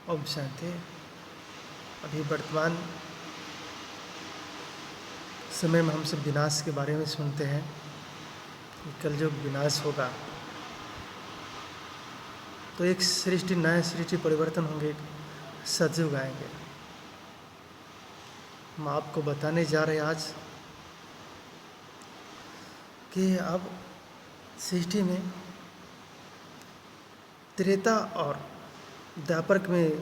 ओम शांति। अभी वर्तमान समय में हम सब विनाश के बारे में सुनते हैं कि कलयुग विनाश होगा तो एक सृष्टि, नया सृष्टि परिवर्तन होंगे, सतयुग आएंगे। हम आपको बताने जा रहे हैं आज कि अब सृष्टि में त्रेता और द्वापर में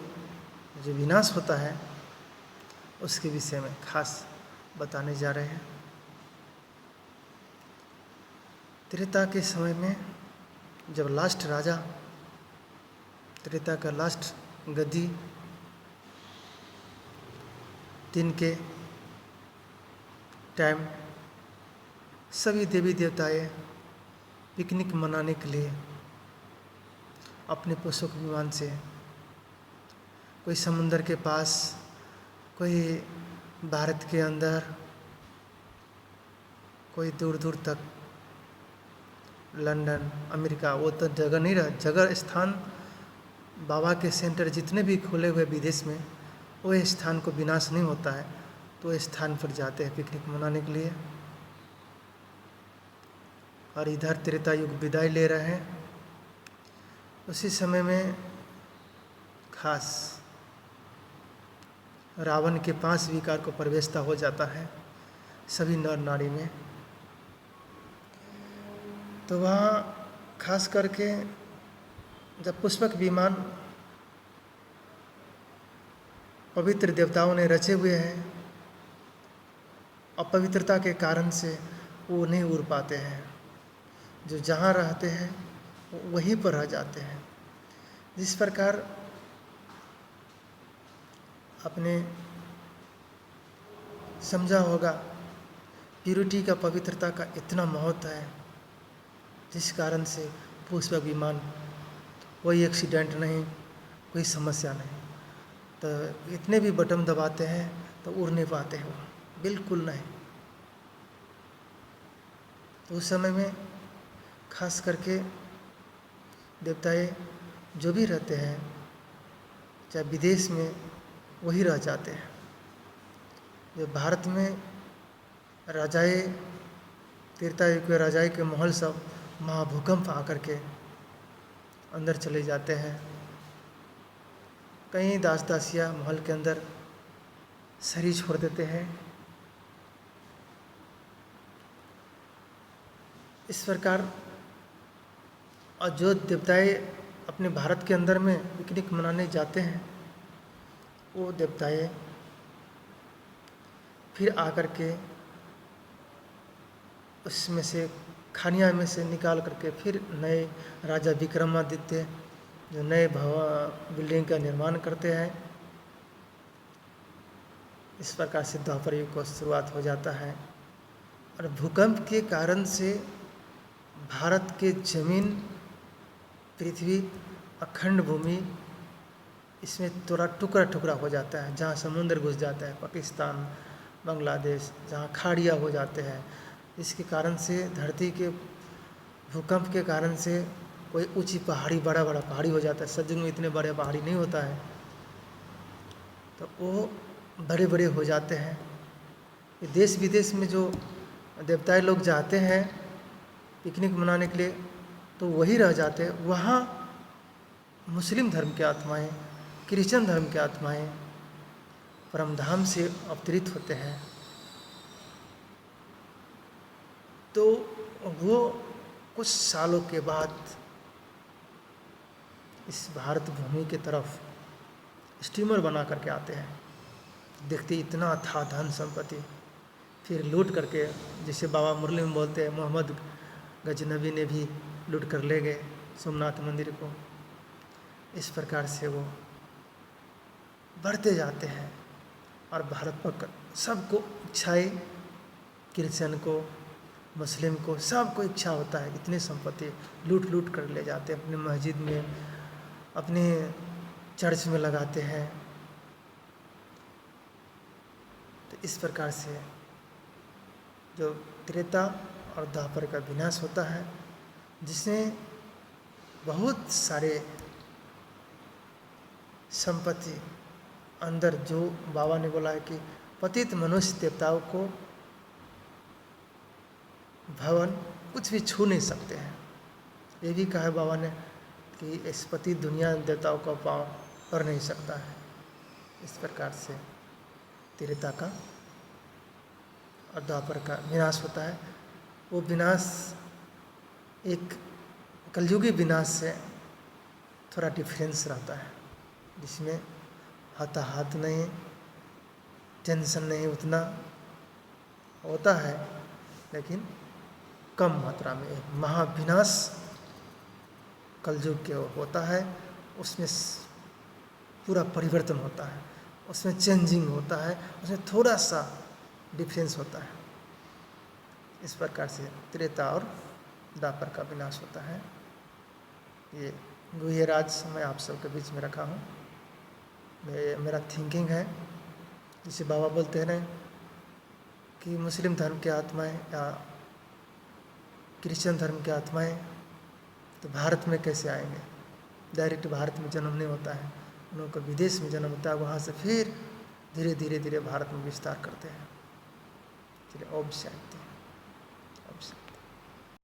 जो विनाश होता है उसके विषय में खास बताने जा रहे हैं। त्रेता के समय में जब लास्ट राजा, त्रेता का लास्ट गद्दी दिन के टाइम सभी देवी देवताएं पिकनिक मनाने के लिए अपने पुष्पक विमान से कोई समुंदर के पास, कोई भारत के अंदर, कोई दूर दूर तक, लंदन, अमेरिका, वो तो जगह नहीं रहा, जगह स्थान बाबा के सेंटर जितने भी खुले हुए विदेश में, वो स्थान को विनाश नहीं होता है तो इस स्थान पर जाते हैं पिकनिक मनाने के लिए। और इधर त्रेता युग विदाई ले रहे हैं। उसी समय में खास रावण के 5 विकार को प्रवेशता हो जाता है सभी नर नारी में। तो वहाँ खास करके जब पुष्पक विमान पवित्र देवताओं ने रचे हुए हैं, अपवित्रता के कारण से वो नहीं उड़ पाते हैं, जो जहाँ रहते हैं वो वहीं पर रह जाते हैं। जिस प्रकार आपने समझा होगा प्यूरिटी का, पवित्रता का इतना महत्व है, जिस कारण से पुष्पक विमान कोई एक्सीडेंट नहीं, कोई समस्या नहीं। तो इतने भी बटन दबाते हैं तो उड़ नहीं पाते हैं, वो बिल्कुल नहीं। तो उस समय में खास करके देवताएं जो भी रहते हैं, चाहे विदेश में, वही रह जाते हैं। जो भारत में राजाए, त्रेता युग के राजाए के महल सब महाभूकंप आकर के अंदर चले जाते हैं। कई दास दासियाँ महल के अंदर शरीर छोड़ देते हैं। इस प्रकार और जो देवताएं अपने भारत के अंदर में पिकनिक मनाने जाते हैं, वो देवताएं फिर आकर के उसमें से, खानिया में से निकाल करके फिर नए राजा विक्रमादित्य जो नए बिल्डिंग का निर्माण करते हैं। इस प्रकार से द्वापर युग को शुरुआत हो जाता है। और भूकंप के कारण से भारत के जमीन, पृथ्वी, अखंड भूमि, इसमें थोड़ा टुकड़ा टुकड़ा हो जाता है। जहाँ समुद्र घुस जाता है, पाकिस्तान, बांग्लादेश, जहाँ खाड़िया हो जाते हैं, इसके कारण से धरती के भूकंप के कारण से कोई ऊंची पहाड़ी, बड़ा बड़ा पहाड़ी हो जाता है। सतयुग में इतने बड़े पहाड़ी नहीं होता है, तो वो बड़े बड़े हो जाते हैं। देश विदेश में जो देवताएं लोग जाते हैं पिकनिक मनाने के लिए, तो वही रह जाते हैं। वहाँ मुस्लिम धर्म के आत्माएं, क्रिश्चियन धर्म के आत्माएं परमधाम से अवतरित होते हैं। तो वो कुछ सालों के बाद इस भारत भूमि की तरफ स्टीमर बना करके आते हैं। देखते इतना था धन संपत्ति, फिर लूट करके, जैसे बाबा मुरली में बोलते हैं, मोहम्मद गजनबी ने भी लूट कर ले गए सोमनाथ मंदिर को। इस प्रकार से वो बढ़ते जाते हैं। और भारत पर सबको इच्छाएं, क्रिश्चियन को, मुस्लिम को, सबको इच्छा होता है इतनी संपत्ति लूट लूट कर ले जाते हैं, अपने मस्जिद में, अपने चर्च में लगाते हैं। तो इस प्रकार से जो त्रेता और द्वापर का विनाश होता है, जिसमें बहुत सारे संपत्ति अंदर, जो बाबा ने बोला है कि पतित मनुष्य देवताओं को भवन कुछ भी छू नहीं सकते हैं। ये भी कहा है बाबा ने कि इस पतित दुनिया देवताओं का पाँव कर नहीं सकता है। इस प्रकार से त्रेता का और द्वापर का विनाश होता है। वो विनाश एक कलयुगी विनाश से थोड़ा डिफरेंस रहता है, जिसमें हताहत नहीं, टेंशन नहीं, उतना होता है लेकिन कम मात्रा में। एक महाविनाश कलयुग के होता है, उसमें पूरा परिवर्तन होता है, उसमें चेंजिंग होता है, उसमें थोड़ा सा डिफरेंस होता है। इस प्रकार से त्रेता और द्वापर का विनाश होता है। ये गुह्य राज मैं आप सबके बीच में रखा हूँ। मेरा थिंकिंग है, जिसे बाबा बोलते हैं ना कि मुस्लिम धर्म की आत्माएं या क्रिश्चियन धर्म की आत्माएं तो भारत में कैसे आएंगे। डायरेक्ट भारत में जन्म नहीं होता है, उन लोगों को विदेश में जन्म होता है, वहाँ से फिर धीरे धीरे धीरे भारत में विस्तार करते हैं। चलिए, ओम शांति।